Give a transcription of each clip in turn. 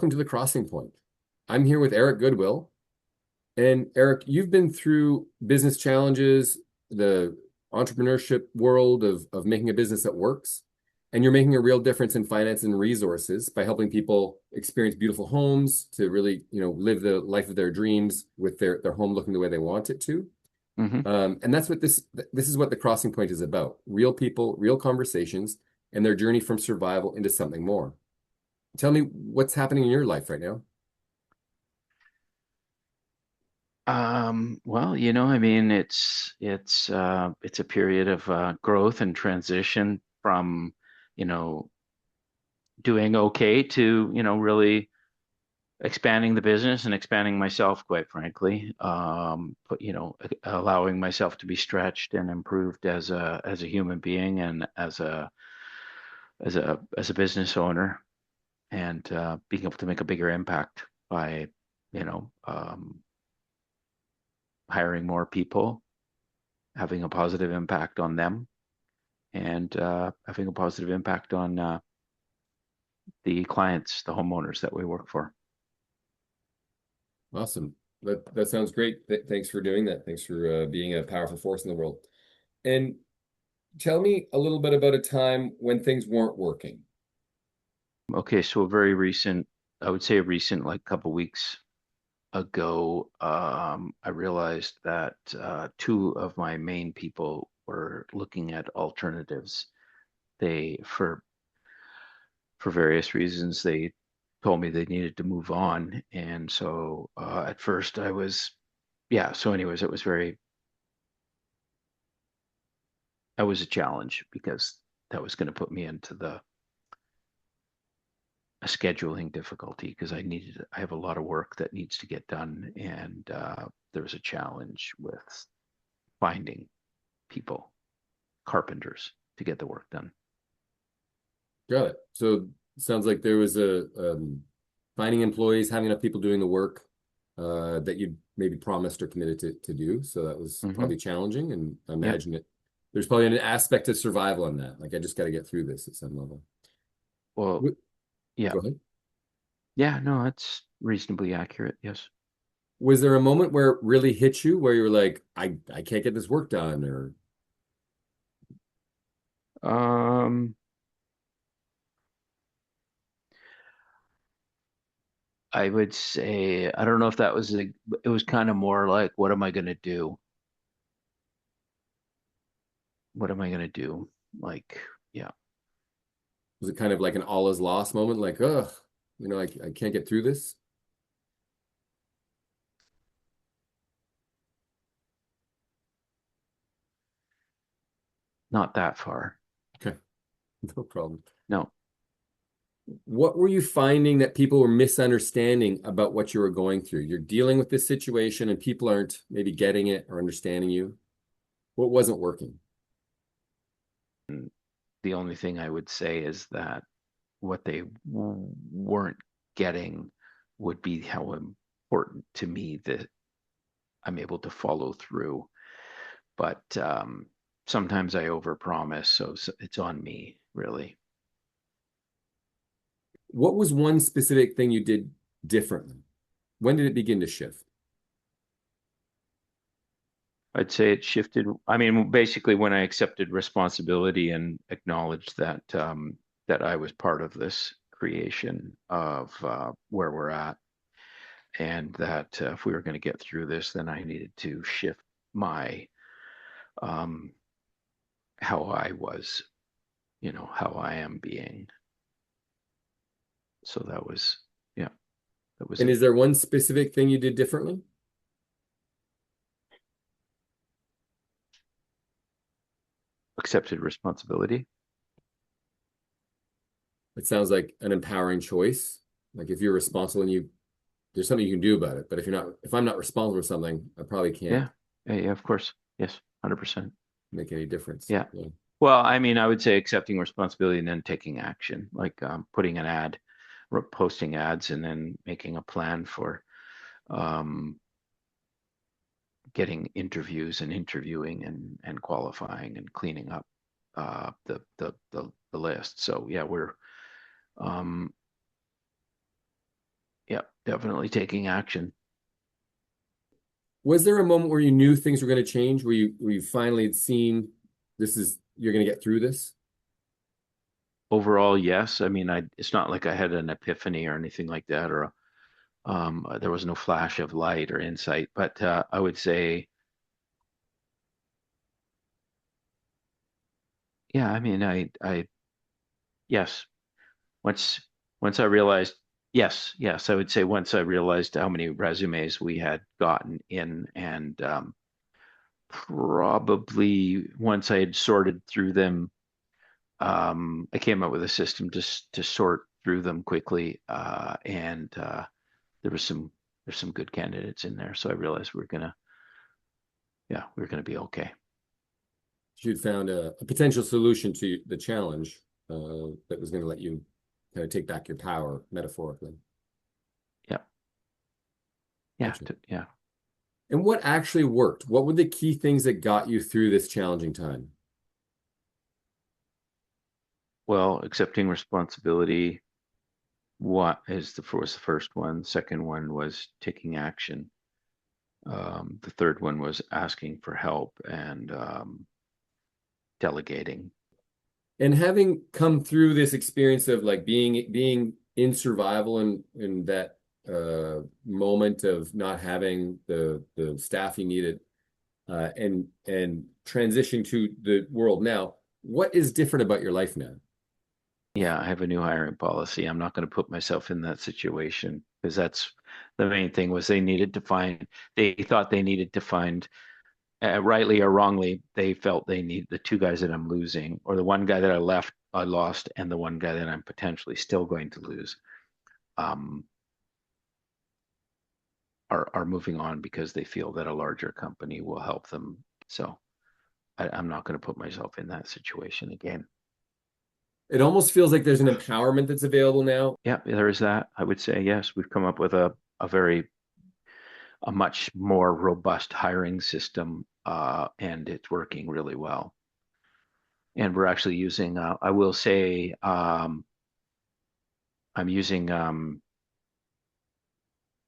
Welcome to the Crossing Point. I'm here with Eric Goodwill. And Eric, you've been through business challenges, the entrepreneurship world of making a business that works, and you're making a real difference in finance and resources by helping people experience beautiful homes to really, live the life of their dreams with their home looking the way they want it to. hmm And that's what this is what the Crossing Point is about. Real people, real conversations, and their journey from survival into something more. Tell me what's happening in your life right now. well, I mean, it's a period of growth and transition from, you know, doing okay to, really expanding the business and expanding myself, quite frankly. But allowing myself to be stretched and improved as a human being and as a business owner, and being able to make a bigger impact by, you know, um, hiring more people, having a positive impact on them, and having a positive impact on the clients, the homeowners that we work for. Awesome. That sounds great. Thanks for doing that. Thanks for being a powerful force in the world. And tell me a little bit about a time when things weren't working. Okay, so a very recent, I would say a recent, like couple weeks ago, I realized that two of my main people were looking at alternatives. They, for various reasons, they told me they needed to move on, and so at first I was, yeah. So, anyways, it was very, that was a challenge because that was going to put me into the a scheduling difficulty because I have a lot of work that needs to get done, and there was a challenge with finding people, carpenters, to get the work done. Got it. So it sounds like there was a finding employees, having enough people doing the work that you maybe promised or committed to do. So that was hmm probably challenging. And I Yeah. imagine there's probably an aspect of survival in that. Like I just got to get through this at some level. Well, Wh- yeah. Go ahead. Yeah, no, that's reasonably accurate. Yes. Was there a moment where it really hit you where you were like, I can't get this work done or Um, I would say I don't know if that was it was kind of more like, what am I going to do? What am I going to do? Like, yeah, was it kind of like an all is lost moment? Like, ugh, I can't get through this. not that far. Okay, no problem. No. What were you finding that people were misunderstanding about what you were going through? You're dealing with this situation and people aren't maybe getting it or understanding you. What wasn't working? The only thing I would say is that what they weren't getting would be how important to me that I'm able to follow through. But sometimes I overpromise, so it's on me, really. What was one specific thing you did differently? When did it begin to shift? I'd say it shifted. I mean, basically, when I accepted responsibility and acknowledged that I was part of this creation of where we're at, and that if we were going to get through this, then I needed to shift my um, how I was, how I am being. So that was, yeah, that was And a is there one specific thing you did differently? accepted responsibility. It sounds like an empowering choice. Like if you're responsible and there's something you can do about it. But if I'm not responsible for something, I probably can't Yeah, yeah, yeah, of course. Yes, 100%. make any difference. Yeah. Yeah. Well, I mean, I would say accepting responsibility and then taking action, like putting an ad, posting ads, and then making a plan for um, getting interviews and interviewing and qualifying and cleaning up the list. So yeah, we're um, yeah, definitely taking action. Was there a moment where you knew things were going to change, where you finally had seen this is you're going to get through this? Overall, yes. I mean, it's not like I had an epiphany or anything like that, or there was no flash of light or insight. But I would say, yeah. I mean, yes. Once, once I realized, yes. I would say once I realized how many resumes we had gotten in, and probably once I had sorted through them, I came up with a system to sort through them quickly, and there was some there's some good candidates in there. So I realized we're gonna be okay. You'd found a potential solution to the challenge that was going to let you kind of take back your power, metaphorically. Yeah, yeah, Gotcha. yeah. And what actually worked? What were the key things that got you through this challenging time? Well, accepting responsibility. What is the was the first one? Second one was taking action. The third one was asking for help and delegating. And having come through this experience of like being in survival and in that moment of not having the staff you needed, and transitioning to the world now, what is different about your life now? Yeah, I have a new hiring policy. I'm not going to put myself in that situation because that's the main thing was they thought they needed to find, rightly or wrongly, they felt they need the two guys that I'm losing, or the one guy that I lost, and the one guy that I'm potentially still going to lose, um, are moving on because they feel that a larger company will help them. So I'm not going to put myself in that situation again. It almost feels like there's an empowerment that's available now. Yeah, there is that. I would say yes. We've come up with a very a much more robust hiring system, and it's working really well. And we're actually using, I will say, I'm using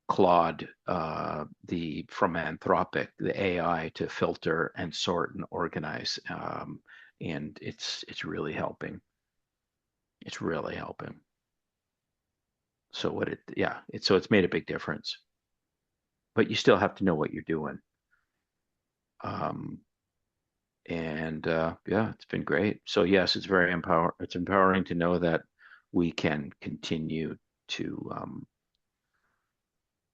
Claude, the from Anthropic, the AI, to filter and sort and organize, and it's really helping. It's really helping. So it's made a big difference. But you still have to know what you're doing. Um, and yeah, it's been great. So yes, it's empowering to know that we can continue to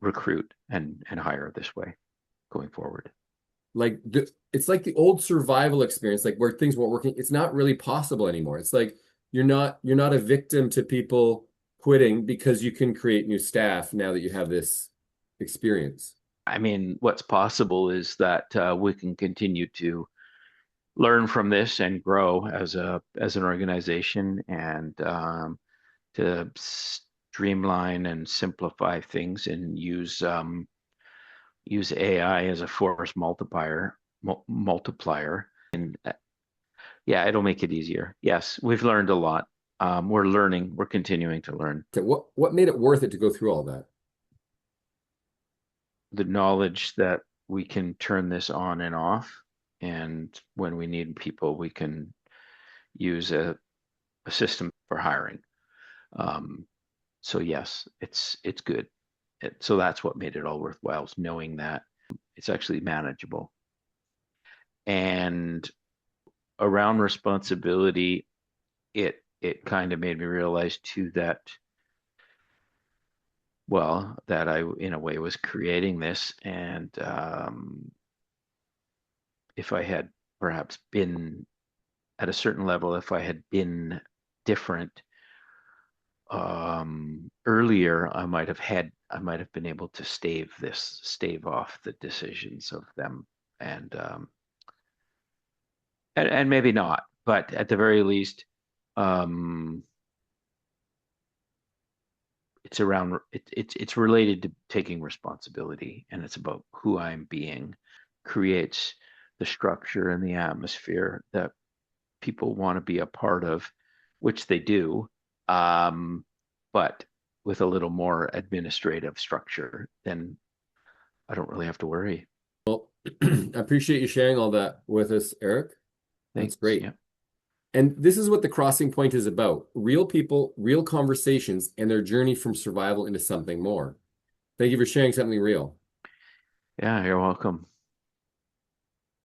recruit and hire this way going forward. It's like the old survival experience, like where things weren't working. It's not really possible anymore. It's like you're not a victim to people quitting because you can create new staff now that you have this experience. I mean, what's possible is that we can continue to learn from this and grow as an organization, and to streamline and simplify things and use AI as a force multiplier. And yeah, it'll make it easier. Yes, we've learned a lot. We're learning. We're continuing to learn. Okay, what made it worth it to go through all that? The knowledge that we can turn this on and off, and when we need people, we can use a system for hiring. Um, so yes, it's good. So that's what made it all worthwhile, is knowing that it's actually manageable. And around responsibility, it kind of made me realize too that, well, that I in a way was creating this, and if I had perhaps been at a certain level, if I had been different earlier, I might have been able to stave off the decisions of them, and and maybe not, but at the very least, um, it's related to taking responsibility, and it's about who I'm being creates the structure and the atmosphere that people want to be a part of, which they do. But with a little more administrative structure, then I don't really have to worry. I appreciate you sharing all that with us, Eric. That's Thanks. great. Yeah. And this is what the crossing point is about: real people, real conversations, and their journey from survival into something more. Thank you for sharing something real. Yeah, you're welcome.